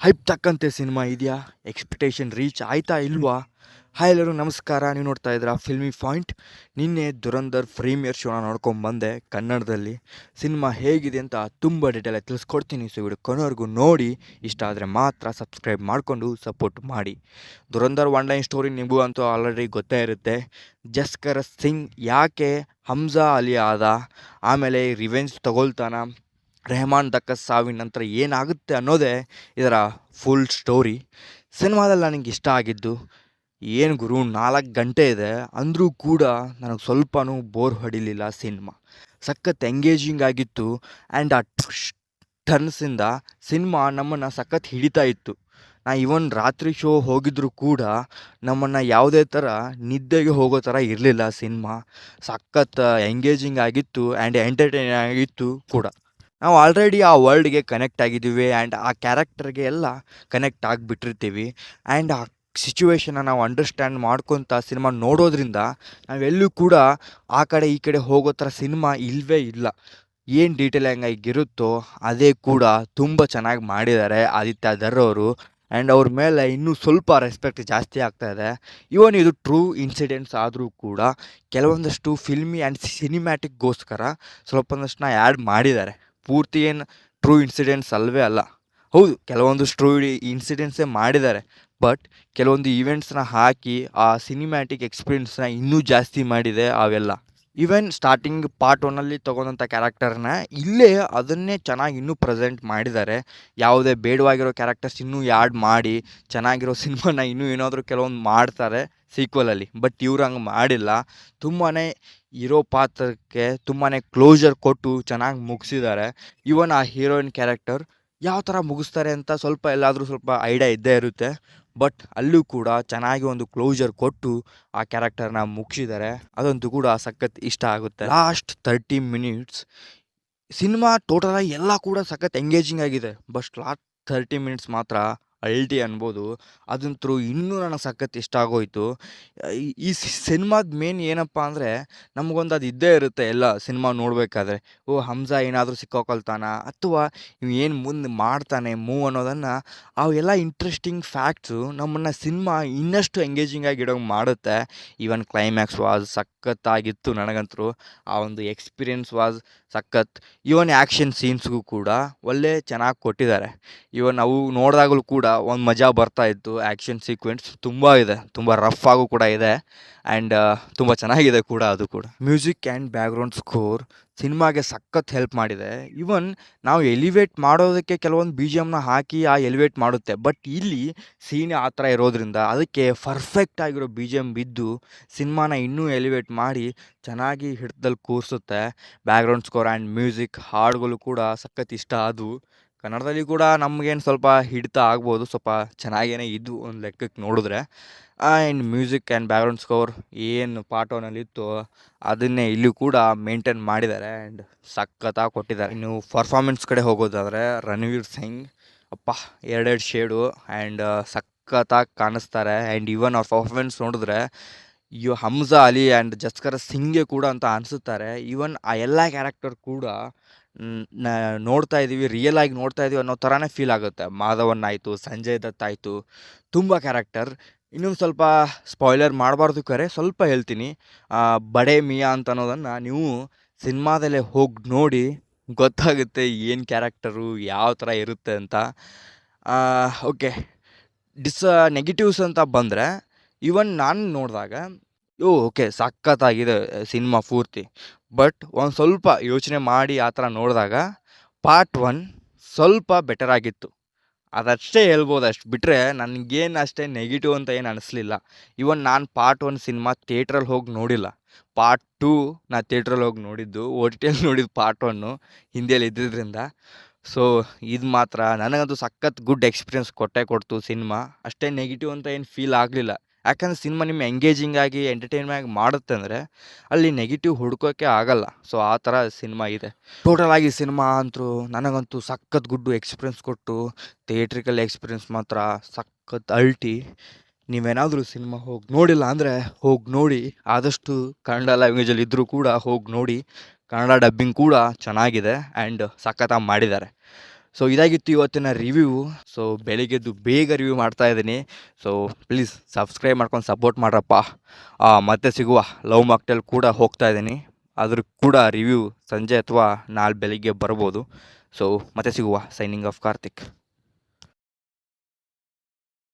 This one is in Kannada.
ಹೈಪ್ ತಕ್ಕಂತೆ ಸಿನಿಮಾ ಇದೆಯಾ? ಎಕ್ಸ್ಪೆಕ್ಟೇಷನ್ ರೀಚ್ ಆಯ್ತಾ ಇಲ್ವಾ? ಹಾಯ್ ಎಲ್ಲರೂ ನಮಸ್ಕಾರ. ನೀವು ನೋಡ್ತಾ ಇದ್ದೀರಾ ಫಿಲ್ಮಿ ಪಾಯಿಂಟ್. ನಿನ್ನೆ ದುರಂಧರ್ ಪ್ರೀಮಿಯರ್ ಶೋನ ನೋಡ್ಕೊಂಬಂದೆ ಕನ್ನಡದಲ್ಲಿ. ಸಿನಿಮಾ ಹೇಗಿದೆ ಅಂತ ತುಂಬ ಡೀಟೇಲಾಗಿ ತಿಳಿಸ್ಕೊಡ್ತೀನಿ. ಸೊ ವಿಡಿಯೋ ಕೊನೆವರೆಗೂ ನೋಡಿ. ಇಷ್ಟ ಆದರೆ ಮಾತ್ರ ಸಬ್ಸ್ಕ್ರೈಬ್ ಮಾಡಿಕೊಂಡು ಸಪೋರ್ಟ್ ಮಾಡಿ. ದುರಂಧರ್ ಒನ್ ಲೈನ್ ಸ್ಟೋರಿ ನಿಮಗೂ ಅಂತೂ ಆಲ್ರೆಡಿ ಗೊತ್ತೇ ಇರುತ್ತೆ. ಜಸ್ಕರ್ ಸಿಂಗ್ ಯಾಕೆ ಹಮ್ಜಾ ಅಲಿ ಆದ, ಆಮೇಲೆ ರಿವೆಂಜ್ ತಗೊಳ್ತಾನ, ರೆಹಮಾನ್ ದಕ್ಕಸ್ ಸಾವಿನ ನಂತರ ಏನಾಗುತ್ತೆ ಅನ್ನೋದೇ ಇದರ ಫುಲ್ ಸ್ಟೋರಿ. ಸಿನಿಮಾದಲ್ಲಿ ನನಗೆ ಇಷ್ಟ ಆಗಿದ್ದು ಏನು ಗುರು, 4 ಗಂಟೆ ಇದೆ ಅಂದರೂ ಕೂಡ ನನಗೆ ಸ್ವಲ್ಪನೂ ಬೋರ್ ಹೊಡಿಲಿಲ್ಲ. ಸಿನಿಮಾ ಸಖತ್ ಎಂಗೇಜಿಂಗ್ ಆಗಿತ್ತು. ಆ್ಯಂಡ್ ಆ ಟರ್ನ್ಸಿಂದ ಸಿನಿಮಾ ನಮ್ಮನ್ನು ಸಖತ್ ಹಿಡಿತಾ ಇತ್ತು. ಇವನ್ ರಾತ್ರಿ ಶೋ ಹೋಗಿದ್ರು ಕೂಡ ನಮ್ಮನ್ನು ಯಾವುದೇ ಥರ ನಿದ್ದೆಗೆ ಹೋಗೋ ಥರ ಇರಲಿಲ್ಲ. ಸಿನಿಮಾ ಸಖತ್ ಎಂಗೇಜಿಂಗ್ ಆಗಿತ್ತು ಆ್ಯಂಡ್ ಎಂಟರ್ಟೈನಿಂಗ್ ಆಗಿತ್ತು ಕೂಡ. ನಾವು ಆಲ್ರೆಡಿ ಆ ವರ್ಲ್ಡ್ಗೆ ಕನೆಕ್ಟ್ ಆಗಿದ್ದೀವಿ ಆ್ಯಂಡ್ ಆ ಕ್ಯಾರೆಕ್ಟರ್ಗೆ ಎಲ್ಲ ಕನೆಕ್ಟ್ ಆಗಿಬಿಟ್ಟಿರ್ತೀವಿ. ಆ್ಯಂಡ್ ಆ ಸಿಚುವೇಶನ್ನ ನಾವು ಅಂಡರ್ಸ್ಟ್ಯಾಂಡ್ ಮಾಡ್ಕೊತ ಸಿನಿಮಾ ನೋಡೋದ್ರಿಂದ ನಾವೆಲ್ಲೂ ಕೂಡ ಆ ಕಡೆ ಈ ಕಡೆ ಹೋಗೋ ಥರ ಸಿನಿಮಾ ಇಲ್ಲವೇ ಇಲ್ಲ. ಏನು ಡೀಟೇಲಿಂಗ್ ಆಗಿರುತ್ತೋ ಅದೇ ಕೂಡ ತುಂಬ ಚೆನ್ನಾಗಿ ಮಾಡಿದ್ದಾರೆ ಆದಿತ್ಯ ಧರ್ ಅವರು. ಆ್ಯಂಡ್ ಅವ್ರ ಮೇಲೆ ಇನ್ನೂ ಸ್ವಲ್ಪ ರೆಸ್ಪೆಕ್ಟ್ ಜಾಸ್ತಿ ಆಗ್ತಾಯಿದೆ. ಇವನ್ ಇದು ಟ್ರೂ ಇನ್ಸಿಡೆಂಟ್ಸ್ ಆದರೂ ಕೂಡ ಕೆಲವೊಂದಷ್ಟು ಫಿಲ್ಮಿ ಆ್ಯಂಡ್ ಸಿನಿಮ್ಯಾಟಿಕ್ಗೋಸ್ಕರ ಸ್ವಲ್ಪದಷ್ಟನ್ನ ಆ್ಯಡ್ ಮಾಡಿದ್ದಾರೆ. ಪೂರ್ತಿ ಏನು ಟ್ರೂ ಇನ್ಸಿಡೆಂಟ್ಸ್ ಅಲ್ಲವೇ ಅಲ್ಲ. ಹೌದು, ಕೆಲವೊಂದು ಟ್ರೂ ಇನ್ಸಿಡೆಂಟ್ಸೇ ಮಾಡಿದ್ದಾರೆ, ಬಟ್ ಕೆಲವೊಂದು ಈವೆಂಟ್ಸ್ನ ಹಾಕಿ ಆ ಸಿನಿಮ್ಯಾಟಿಕ್ ಎಕ್ಸ್ಪೀರಿಯನ್ಸ್ನ ಇನ್ನೂ ಜಾಸ್ತಿ ಮಾಡಿದೆ ಅವೆಲ್ಲ. ಈವನ್ ಸ್ಟಾರ್ಟಿಂಗ್ ಪಾರ್ಟ್ 1ಅಲ್ಲಿ ತೊಗೊಂಡಂಥ ಕ್ಯಾರೆಕ್ಟರ್ನ ಇಲ್ಲೇ ಅದನ್ನೇ ಚೆನ್ನಾಗಿ ಇನ್ನೂ ಪ್ರೆಸೆಂಟ್ ಮಾಡಿದ್ದಾರೆ. ಯಾವುದೇ ಬೇಡವಾಗಿರೋ ಕ್ಯಾರೆಕ್ಟರ್ಸ್ ಇನ್ನೂ ಆ್ಯಡ್ ಮಾಡಿ ಚೆನ್ನಾಗಿರೋ ಸಿನಿಮಾನ ಇನ್ನೂ ಏನಾದರೂ ಕೆಲವೊಂದು ಮಾಡ್ತಾರೆ ಸೀಕ್ವಲಲ್ಲಿ. ಬಟ್ ಇವ್ರು ಹಂಗೆ ಮಾಡಿಲ್ಲ. ತುಂಬಾ ಇರೋ ಪಾತ್ರಕ್ಕೆ ತುಂಬಾ ಕ್ಲೋಜರ್ ಕೊಟ್ಟು ಚೆನ್ನಾಗಿ ಮುಗಿಸಿದ್ದಾರೆ. ಇವನ್ ಆ ಹೀರೋಯಿನ್ ಕ್ಯಾರೆಕ್ಟರ್ ಯಾವ ಥರ ಮುಗಿಸ್ತಾರೆ ಅಂತ ಸ್ವಲ್ಪ ಎಲ್ಲಾದರೂ ಸ್ವಲ್ಪ ಐಡಿಯಾ ಇದ್ದೇ ಇರುತ್ತೆ. ಬಟ್ ಅಲ್ಲೂ ಕೂಡ ಚೆನ್ನಾಗಿ ಒಂದು ಕ್ಲೋಜರ್ ಕೊಟ್ಟು ಆ ಕ್ಯಾರೆಕ್ಟರ್ನ ಮುಗಿಸಿದ್ದಾರೆ. ಅದಂತೂ ಕೂಡ ಸಖತ್ ಇಷ್ಟ ಆಗುತ್ತೆ. ಲಾಸ್ಟ್ 30 ಮಿನಿಟ್ಸ್ ಸಿನಿಮಾ ಟೋಟಲಾಗಿ ಎಲ್ಲ ಕೂಡ ಸಖತ್ ಎಂಗೇಜಿಂಗ್ ಆಗಿದೆ. ಬಟ್ ಲಾಸ್ಟ್ 30 ಮಿನಿಟ್ಸ್ ಮಾತ್ರ ಅಲ್ಟಿ ಅನ್ಬೋದು. ಅದಂತೂ ಇನ್ನೂ ನನಗೆ ಸಖತ್ ಇಷ್ಟ ಆಗೋಯಿತು. ಈ ಸಿನಿಮಾದ ಮೇನ್ ಏನಪ್ಪ ಅಂದರೆ ನಮಗೊಂದು ಅದು ಇದ್ದೇ ಇರುತ್ತೆ ಎಲ್ಲ ಸಿನಿಮಾ ನೋಡಬೇಕಾದ್ರೆ. ಹಮ್ಜಾ ಏನಾದರೂ ಸಿಕ್ಕಾಕೊಳ್ತಾನ ಅಥವಾ ಇವು ಏನು ಮುಂದೆ ಮಾಡ್ತಾನೆ ಮೂವ್ ಅನ್ನೋದನ್ನು ಅವೆಲ್ಲ ಇಂಟ್ರೆಸ್ಟಿಂಗ್ ಫ್ಯಾಕ್ಟ್ಸು ನಮ್ಮನ್ನು ಸಿನಿಮಾ ಇನ್ನಷ್ಟು ಎಂಗೇಜಿಂಗ್ ಆಗಿ ಇಡೋಂಗೆ ಮಾಡುತ್ತೆ. ಈವನ್ ಕ್ಲೈಮ್ಯಾಕ್ಸ್ ವಾಸ್ ಸಖತ್ತಾಗಿತ್ತು. ನನಗಂತೂ ಆ ಒಂದು ಎಕ್ಸ್ಪೀರಿಯನ್ಸ್ ವಾಸ್ ಸಖತ್. ಈವನ್ ಆ್ಯಕ್ಷನ್ ಸೀನ್ಸ್ಗೂ ಕೂಡ ಒಳ್ಳೆ ಚೆನ್ನಾಗಿ ಕೊಟ್ಟಿದ್ದಾರೆ. ಇವನ್ ಅವು ನೋಡಿದಾಗಲೂ ಕೂಡ ಒಂದು ಮಜಾ ಬರ್ತಾಯಿತ್ತು. ಆ್ಯಕ್ಷನ್ ಸೀಕ್ವೆನ್ಸ್ ತುಂಬ ಇದೆ, ತುಂಬ ರಫ್ ಆಗು ಕೂಡ ಇದೆ ಆ್ಯಂಡ್ ತುಂಬ ಚೆನ್ನಾಗಿದೆ ಕೂಡ. ಅದು ಕೂಡ ಮ್ಯೂಸಿಕ್ ಆ್ಯಂಡ್ ಬ್ಯಾಕ್ಗ್ರೌಂಡ್ ಸ್ಕೋರ್ ಸಿನಿಮಾಗೆ ಸಖತ್ ಹೆಲ್ಪ್ ಮಾಡಿದೆ. ಇವನ್ ನಾವು ಎಲಿವೇಟ್ ಮಾಡೋದಕ್ಕೆ ಕೆಲವೊಂದು ಬಿ ಜಿ ಎಮ್ನ ಹಾಕಿ ಆ ಎಲಿವೇಟ್ ಮಾಡುತ್ತೆ. ಬಟ್ ಇಲ್ಲಿ ಸೀನ್ ಆ ಥರ ಇರೋದ್ರಿಂದ ಅದಕ್ಕೆ ಪರ್ಫೆಕ್ಟ್ ಆಗಿರೋ ಬಿ ಜಿ ಎಮ್ ಬಿದ್ದು ಸಿನಿಮಾನ ಇನ್ನೂ ಎಲಿವೇಟ್ ಮಾಡಿ ಚೆನ್ನಾಗಿ ಹಿಡ್ದಲ್ಲಿ ಕೂರಿಸುತ್ತೆ. ಬ್ಯಾಕ್ಗ್ರೌಂಡ್ ಸ್ಕೋರ್ ಆ್ಯಂಡ್ ಮ್ಯೂಸಿಕ್ ಹಾಡುಗಳು ಕೂಡ ಸಖತ್ ಇಷ್ಟ ಆದವು. ಕನ್ನಡದಲ್ಲಿ ಕೂಡ ನಮಗೇನು ಸ್ವಲ್ಪ ಹಿಡಿತಾ ಆಗ್ಬೋದು, ಸ್ವಲ್ಪ ಚೆನ್ನಾಗೇ ಇದ್ದು ಒಂದು ಲೆಕ್ಕಕ್ಕೆ ನೋಡಿದ್ರೆ. And music and background score ಏನು ಪಾರ್ಟ್ 1ಅಲ್ಲಿತ್ತು ಅದನ್ನೇ ಇಲ್ಲೂ ಕೂಡ ಮೇಂಟೈನ್ ಮಾಡಿದ್ದಾರೆ ಆ್ಯಂಡ್ ಸಖತ್ತಾಗಿ ಕೊಟ್ಟಿದ್ದಾರೆ. ಇನ್ನು ಪರ್ಫಾರ್ಮೆನ್ಸ್ ಕಡೆ ಹೋಗೋದಾದರೆ ರಣವೀರ್ ಸಿಂಗ್ ಅಪ್ಪ 2 ಶೇಡು ಆ್ಯಂಡ್ ಸಖತ್ತಾಗಿ ಕಾಣಿಸ್ತಾರೆ. ಆ್ಯಂಡ್ ಇವನ್ ಅವ್ರ ಪರ್ಫಾರ್ಮೆನ್ಸ್ ನೋಡಿದ್ರೆ ಹಮ್ಜಾ ಅಲಿ ಆ್ಯಂಡ್ ಜಸ್ಕರ್ ಸಿಂಗ್ಗೆ ಕೂಡ ಅಂತ ಅನಿಸುತ್ತಾರೆ. ಇವನ್ ಆ ಎಲ್ಲ ಕ್ಯಾರೆಕ್ಟರ್ ಕೂಡ ನೋಡ್ತಾ ಇದ್ದೀವಿ, ರಿಯಲ್ ಆಗಿ ನೋಡ್ತಾ ಇದ್ದೀವಿ ಅನ್ನೋ ಥರನೇ ಫೀಲ್ ಆಗುತ್ತೆ. ಮಾಧವನ್ ಆಯಿತು, ಸಂಜಯ್ ದತ್ ಆಯಿತು, ತುಂಬ ಕ್ಯಾರೆಕ್ಟರ್. ಇನ್ನೊಂದು ಸ್ವಲ್ಪ ಸ್ಪಾಯ್ಲರ್ ಮಾಡಬಾರ್ದು ಕರೆ ಸ್ವಲ್ಪ ಹೇಳ್ತೀನಿ. ಬಡೇ ಮಿಯಾ ಅಂತ ಅನ್ನೋದನ್ನು ನೀವು ಸಿನಿಮಾದಲ್ಲೇ ಹೋಗಿ ನೋಡಿ ಗೊತ್ತಾಗುತ್ತೆ ಏನು ಕ್ಯಾರೆಕ್ಟರು ಯಾವ ಥರ ಇರುತ್ತೆ ಅಂತ. ಓಕೆ, ನೆಗೆಟಿವ್ಸ್ ಅಂತ ಬಂದರೆ ಇವನ್ ನಾನು ನೋಡಿದಾಗ ಓಕೆ ಸಖತ್ತಾಗಿದೆ ಸಿನಿಮಾ ಪೂರ್ತಿ. ಬಟ್ ಒಂದು ಸ್ವಲ್ಪ ಯೋಚನೆ ಮಾಡಿ ಆ ಥರ ನೋಡಿದಾಗ ಪಾರ್ಟ್ 1 ಸ್ವಲ್ಪ ಬೆಟರ್ ಆಗಿತ್ತು, ಅದಷ್ಟೇ ಹೇಳ್ಬೋದು. ಅಷ್ಟು ಬಿಟ್ಟರೆ ನನಗೇನು ಅಷ್ಟೇ ನೆಗೆಟಿವ್ ಅಂತ ಏನು ಅನ್ನಿಸ್ಲಿಲ್ಲ. ಇವನ್ ನಾನು ಪಾರ್ಟ್ 1 ಸಿನಿಮಾ ಥಿಯೇಟ್ರಲ್ಲಿ ಹೋಗಿ ನೋಡಿಲ್ಲ. ಪಾರ್ಟ್ 2 ನಾನು ಥಿಯೇಟ್ರಲ್ಲಿ ಹೋಗಿ ನೋಡಿದ್ದು. ಓ ಟಿ ಟಿಯಲ್ಲಿ ನೋಡಿದ್ದು ಪಾರ್ಟ್ 1 ಹಿಂದಿಯಲ್ಲಿ ಇದ್ದಿದ್ದರಿಂದ. ಸೊ ಇದು ಮಾತ್ರ ನನಗಂತೂ ಸಖತ್ ಗುಡ್ ಎಕ್ಸ್ಪೀರಿಯನ್ಸ್ ಕೊಡ್ತು ಸಿನಿಮಾ. ಅಷ್ಟೇ ನೆಗೆಟಿವ್ ಅಂತ ಏನು ಫೀಲ್ ಆಗಲಿಲ್ಲ. ಯಾಕಂದರೆ ಸಿನಿಮಾ ನಿಮ್ಮ ಎಂಗೇಜಿಂಗ್ ಆಗಿ ಎಂಟರ್ಟೈನ್ಮೆಂಟ್ ಆಗಿ ಮಾಡುತ್ತೆ ಅಂದರೆ ಅಲ್ಲಿ ನೆಗೆಟಿವ್ ಹುಡ್ಕೋಕ್ಕೆ ಆಗಲ್ಲ. ಸೊ ಆ ಥರ ಸಿನಿಮಾ ಇದೆ. ಟೋಟಲ್ ಆಗಿ ಸಿನಿಮಾ ಅಂತೂ ನನಗಂತೂ ಸಖತ್ ಗುಡ್ಡು ಎಕ್ಸ್ಪೀರಿಯನ್ಸ್ ಕೊಟ್ಟು ಥಿಯೇಟ್ರಿಕಲ್ ಎಕ್ಸ್ಪೀರಿಯನ್ಸ್ ಮಾತ್ರ ಸಖತ್ ಅಲ್ಟಿ. ನೀವೇನಾದರೂ ಸಿನಿಮಾ ಹೋಗಿ ನೋಡಿಲ್ಲ ಅಂದರೆ ಹೋಗಿ ನೋಡಿ. ಆದಷ್ಟು ಕನ್ನಡ ಲ್ಯಾಂಗ್ವೇಜಲ್ಲಿ ಇದ್ದರೂ ಕೂಡ ಹೋಗಿ ನೋಡಿ. ಕನ್ನಡ ಡಬ್ಬಿಂಗ್ ಕೂಡ ಚೆನ್ನಾಗಿದೆ ಆ್ಯಂಡ್ ಸಖತ್ತಾಗಿ ಮಾಡಿದ್ದಾರೆ. ಸೊ ಇದಾಗಿತ್ತು ಇವತ್ತಿನ ರಿವ್ಯೂ. ಸೊ ಬೆಳಿಗ್ಗೆದ್ದು ಬೇಗ ರಿವ್ಯೂ ಮಾಡ್ತಾ ಇದ್ದೀನಿ. ಸೊ ಪ್ಲೀಸ್ ಸಬ್ಸ್ಕ್ರೈಬ್ ಮಾಡ್ಕೊಂಡು ಸಪೋರ್ಟ್ ಮಾಡ್ರಪ್ಪ. ಮತ್ತೆ ಸಿಗುವ. ಲವ್ ಮಾಕ್ಟೇಲ್ ಕೂಡ ಹೋಗ್ತಾ ಇದ್ದೀನಿ, ಅದ್ರ ಕೂಡ ರಿವ್ಯೂ ಸಂಜೆ ಅಥವಾ ನಾಳೆ ಬೆಳಿಗ್ಗೆ ಬರ್ಬೋದು. ಸೊ ಮತ್ತೆ ಸಿಗುವ. Signing off Karthik.